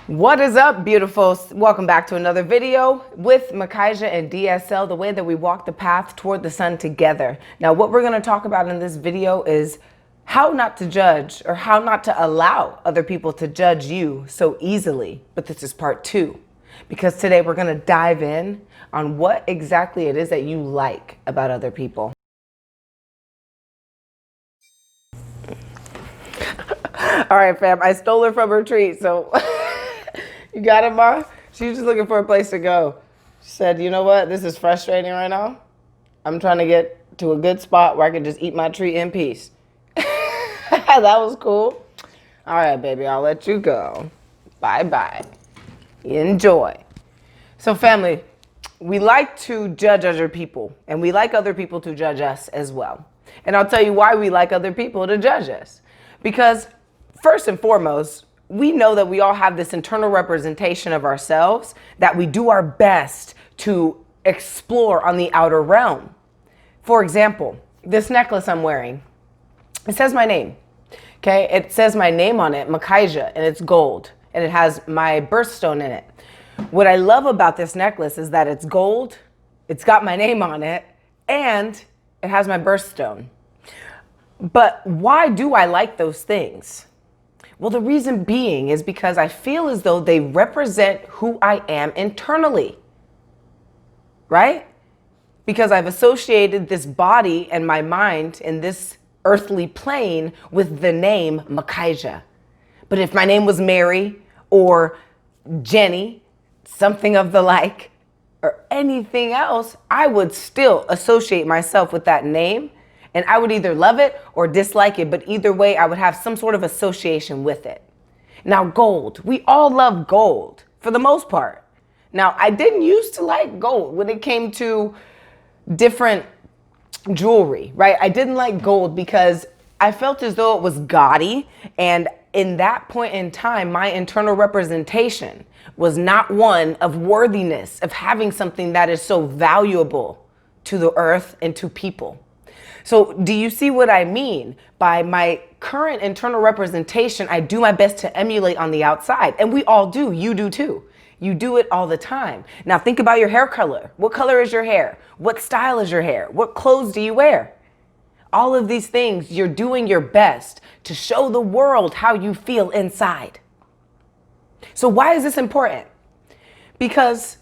What is up, beautifuls? Welcome back to another video with Makaiza and DSL, the way that we walk the path toward the sun together. Now, what we're going to talk about in this video is how not to judge, or how not to allow other people to judge you so easily. But this is part 2, because today we're going to dive in on what exactly it is that you like about other people. All right, fam, I stole her from her treat, so you got it, Ma? She's just looking for a place to go. She said, you know what? This is frustrating right now. I'm trying to get to a good spot where I can just eat my treat in peace. That was cool. All right, baby, I'll let you go. Bye-bye. Enjoy. So, family, we like to judge other people, and we like other people to judge us as well. And I'll tell you why we like other people to judge us. Because first and foremost, we know that we all have this internal representation of ourselves that we do our best to explore on the outer realm. For example, this necklace I'm wearing, it says my name, okay? It says my name on it, Makaiza, and it's gold, and it has my birthstone in it. What I love about this necklace is that it's gold, it's got my name on it, and it has my birthstone. But why do I like those things? Well, the reason being is because I feel as though they represent who I am internally, right? Because I've associated this body and my mind in this earthly plane with the name Makaiza. But if my name was Mary or Jenny, something of the like, or anything else, I would still associate myself with that name. And I would either love it or dislike it, but either way, I would have some sort of association with it. Now, gold, we all love gold for the most part. Now, I didn't used to like gold when it came to different jewelry, right? I didn't like gold because I felt as though it was gaudy. And in that point in time, my internal representation was not one of worthiness, of having something that is so valuable to the earth and to people. So do you see what I mean? By my current internal representation, I do my best to emulate on the outside. And we all do. You do too. You do it all the time. Now think about your hair color. What color is your hair? What style is your hair? What clothes do you wear? All of these things, you're doing your best to show the world how you feel inside. So why is this important? Because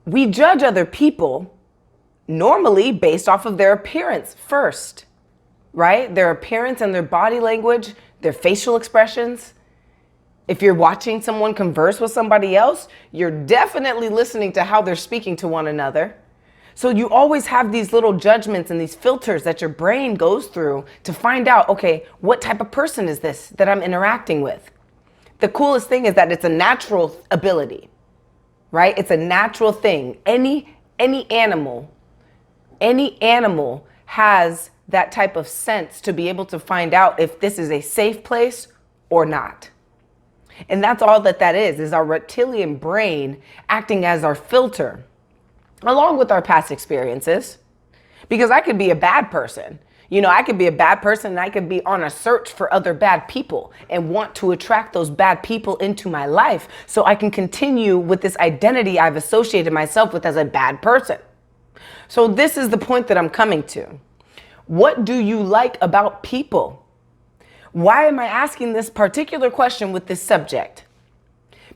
we judge other people normally based off of their appearance first, right? Their appearance and their body language, their facial expressions. If you're watching someone converse with somebody else, you're definitely listening to how they're speaking to one another. So you always have these little judgments and these filters that your brain goes through to find out, okay, what type of person is this that I'm interacting with? The coolest thing is that it's a natural ability, right? It's a natural thing. Any animal has that type of sense to be able to find out if this is a safe place or not. And that's all that is our reptilian brain acting as our filter, along with our past experiences. Because I could be a bad person. You know, I could be a bad person and I could be on a search for other bad people and want to attract those bad people into my life so I can continue with this identity I've associated myself with as a bad person. So this is the point that I'm coming to. What do you like about people? Why am I asking this particular question with this subject?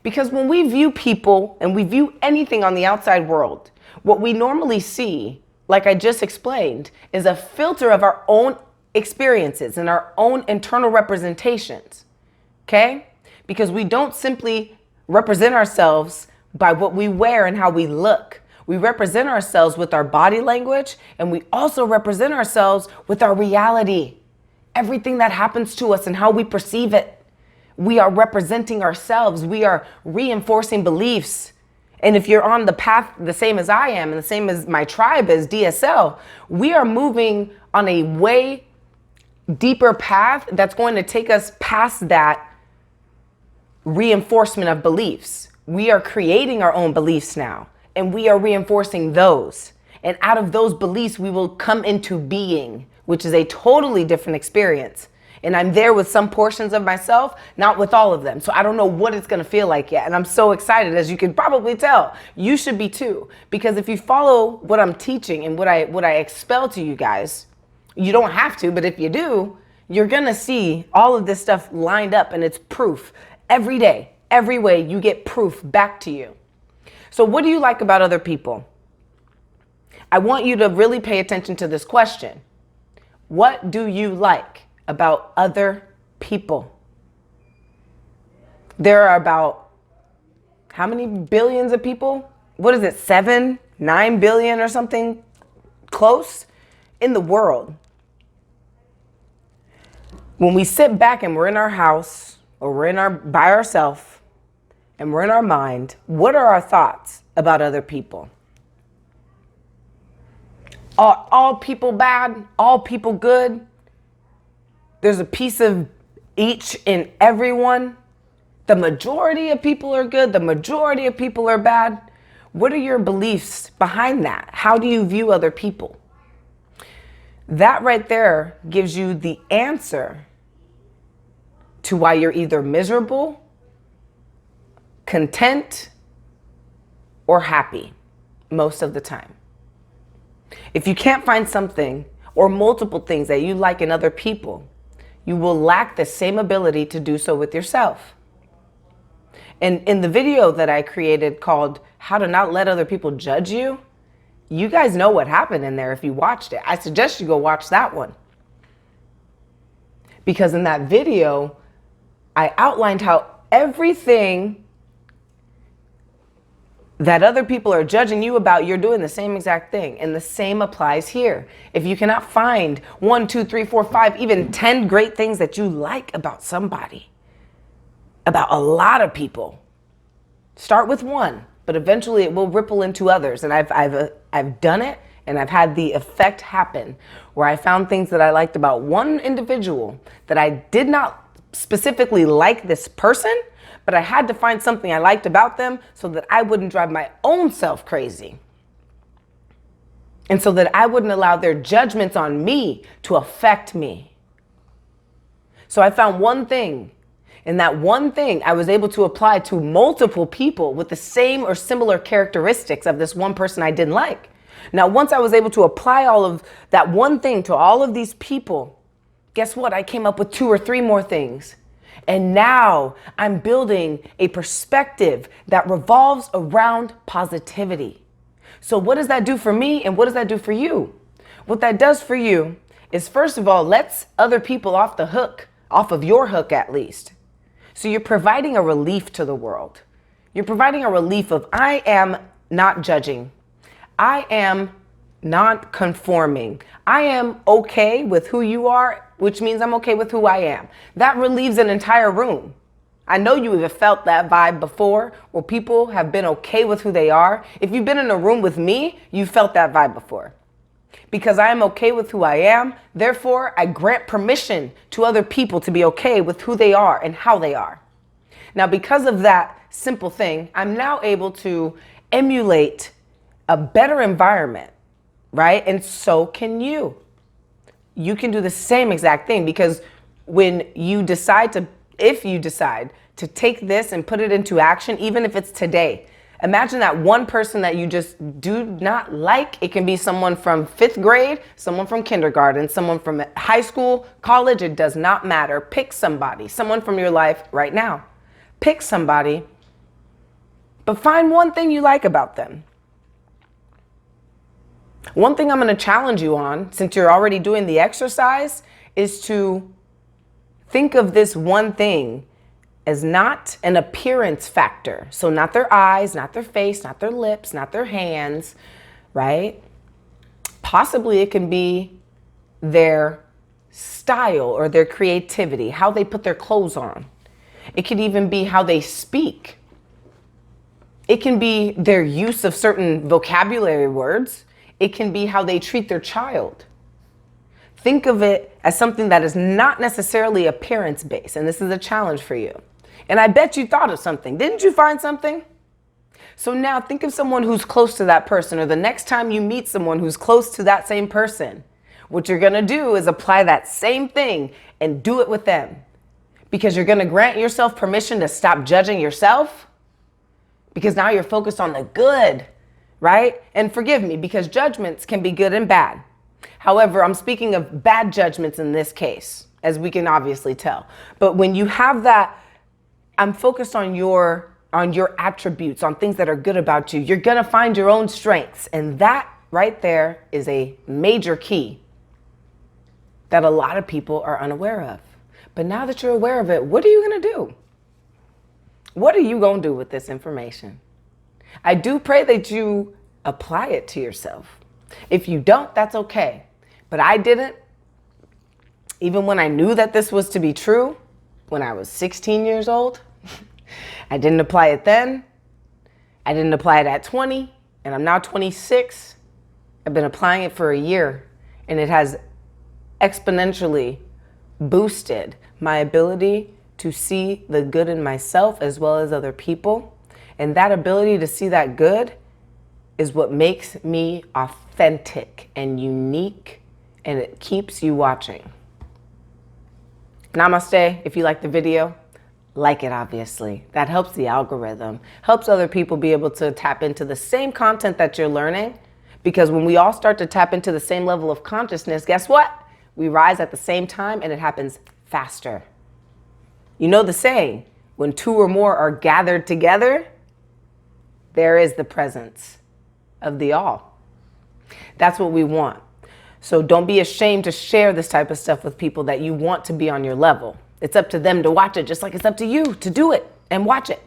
Because when we view people and we view anything on the outside world, what we normally see, like I just explained, is a filter of our own experiences and our own internal representations, okay? Because we don't simply represent ourselves by what we wear and how we look. We represent ourselves with our body language, and we also represent ourselves with our reality. Everything that happens to us and how we perceive it. We are representing ourselves. We are reinforcing beliefs. And if you're on the path the same as I am and the same as my tribe as DSL, we are moving on a way deeper path that's going to take us past that reinforcement of beliefs. We are creating our own beliefs now. And we are reinforcing those. And out of those beliefs, we will come into being, which is a totally different experience. And I'm there with some portions of myself, not with all of them. So I don't know what it's going to feel like yet. And I'm so excited, as you can probably tell. You should be too. Because if you follow what I'm teaching and what I expel to you guys, you don't have to, but if you do, you're going to see all of this stuff lined up, and it's proof. Every day, every way, you get proof back to you. So what do you like about other people? I want you to really pay attention to this question. What do you like about other people? There are about how many billions of people? What is it, 7, 9 billion or something close in the world? When we sit back and we're in our house or we're by ourselves and we're in our mind, what are our thoughts about other people? Are all people bad? All people good? There's a piece of each in everyone. The majority of people are good. The majority of people are bad. What are your beliefs behind that? How do you view other people? That right there gives you the answer to why you're either miserable, content, or happy most of the time. If you can't find something or multiple things that you like in other people, you will lack the same ability to do so with yourself. And in the video that I created called How to Not Let Other People Judge You, you guys know what happened in there if you watched it. I suggest you go watch that one. Because in that video, I outlined how everything that other people are judging you about, you're doing the same exact thing. And the same applies here. If you cannot find 1, 2, 3, 4, 5, even 10 great things that you like about somebody, about a lot of people, start with one, but eventually it will ripple into others. And I've done it, and I've had the effect happen where I found things that I liked about one individual that I did not specifically like this person, but I had to find something I liked about them so that I wouldn't drive my own self crazy. And so that I wouldn't allow their judgments on me to affect me. So I found one thing, and that one thing I was able to apply to multiple people with the same or similar characteristics of this one person I didn't like. Now, once I was able to apply all of that one thing to all of these people, guess what? I came up with 2 or 3 more things. And now I'm building a perspective that revolves around positivity. So what does that do for me, and what does that do for you? What that does for you is, first of all, lets other people off the hook, off of your hook at least. So you're providing a relief to the world. You're providing a relief of, I am not judging. I am not conforming. I am okay with who you are, which means I'm okay with who I am. That relieves an entire room. I know you have felt that vibe before, where people have been okay with who they are. If you've been in a room with me, you felt that vibe before. Because I am okay with who I am, therefore I grant permission to other people to be okay with who they are and how they are. Now, because of that simple thing, I'm now able to emulate a better environment, right? And so can you. You can do the same exact thing, because when you decide to, if you decide to take this and put it into action, even if it's today, imagine that one person that you just do not like. It can be someone from 5th grade, someone from kindergarten, someone from high school, college, it does not matter. Pick somebody, someone from your life right now. Pick somebody, but find one thing you like about them. One thing I'm going to challenge you on, since you're already doing the exercise, is to think of this one thing as not an appearance factor. So not their eyes, not their face, not their lips, not their hands, right? Possibly it can be their style or their creativity, how they put their clothes on. It could even be how they speak. It can be their use of certain vocabulary words. It can be how they treat their child. Think of it as something that is not necessarily appearance-based, and this is a challenge for you. And I bet you thought of something. Didn't you find something? So now think of someone who's close to that person, or the next time you meet someone who's close to that same person. What you're gonna do is apply that same thing and do it with them. Because you're gonna grant yourself permission to stop judging yourself, because now you're focused on the good, right? And forgive me, because judgments can be good and bad. However, I'm speaking of bad judgments in this case, as we can obviously tell. But when you have that, I'm focused on your attributes, on things that are good about you, you're gonna find your own strengths. And that right there is a major key that a lot of people are unaware of. But now that you're aware of it, what are you gonna do? What are you gonna do with this information? I do pray that you apply it to yourself. If you don't, that's okay. But I didn't. Even when I knew that this was to be true, when I was 16 years old, I didn't apply it then. I didn't apply it at 20, and I'm now 26. I've been applying it for a year, and it has exponentially boosted my ability to see the good in myself as well as other people. And that ability to see that good is what makes me authentic and unique, and it keeps you watching. Namaste. If you like the video, like it, obviously. That helps the algorithm, helps other people be able to tap into the same content that you're learning. Because when we all start to tap into the same level of consciousness, guess what? We rise at the same time, and it happens faster. You know the saying, when two or more are gathered together, there is the presence of the all. That's what we want. So don't be ashamed to share this type of stuff with people that you want to be on your level. It's up to them to watch it, just like it's up to you to do it and watch it.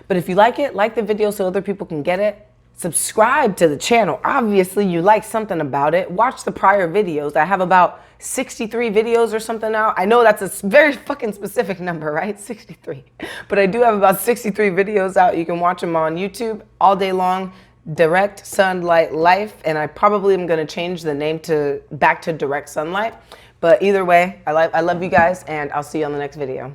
But if you like it, like the video so other people can get it. Subscribe to the channel. Obviously, you like something about it. Watch the prior videos. I have about 63 videos or something now. I know that's a very fucking specific number, right? 63. But I do have about 63 videos out. You can watch them on YouTube all day long. DirectSunLight Life. And I probably am going to change the name back to DirectSunLight. But either way, I love you guys, and I'll see you on the next video.